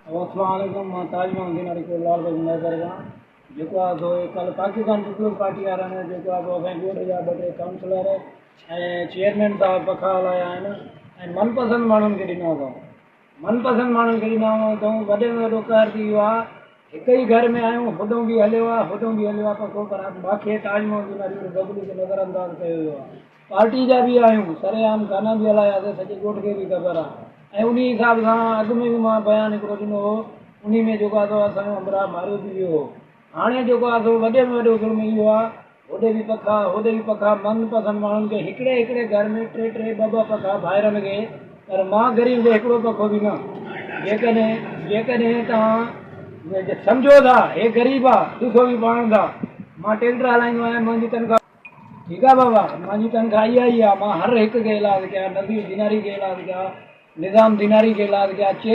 अस्सलामुअलैकुम मां ताज मोहम्मद अली को लाल भाई नजर जेको आहे सो कल पाकिस्तान पीपल्स पार्टी वारनि जेको आहे सो असांजे ॻोठ जा ॿ टे काउंसलर ऐं चेयरमैन साहब पखा हलाया आहिनि ऐं मनपसंदि माण्हुनि खे ॾिनो अथऊं। मनपसंदि माण्हुनि खे ॾिना अथऊं। वॾे में वॾो कहर थी वियो आहे। हिक ई घर में आहियूं, होॾो बि हलियो आहे, होॾो बि हलियो आहे, पको पर मूंखे ताज मोहम्मद अली बबली खे नज़रअंदाज़ कयो वियो आहे। पार्टी जा बि आहियूं, सरेआम गाना बि हलायासीं, सॼे ॻोठ खे बि ख़बर आहे। ऐं उन हिसाब सां अॻु में बि मां बयानु हिकिड़ो ॾिनो हो, उन में जेको आहे सो असांजो अमरा मारियो बि वियो हो। हाणे जेको आहे सो वॾे में वॾो ज़ुल्म इहो आहे, होॾे बि पखा होॾे बि पखा। मनपसंदि माण्हुनि खे हिकिड़े हिकिड़े घर में टे टे ॿ ॿ पखा भाइरनि खे, पर मां ग़रीब खे हिकिड़ो पखो बि न। जेकॾहिं तव्हां सम्झो था हे ग़रीब आहे, ॾिसो बि पाण था, मां ट्रैक्टर हलाईंदो आहियां, मुंहिंजी तनख़्वाह ठीकु आहे बाबा, मुंहिंजी तनख़्वाह इहा ई आहे। मां हर हिक खे इलाजु कया, नज़ीर दिनारी खे इलाजु कया, निज़ाम दिनारी खे इलाजु कया, चेयरमैन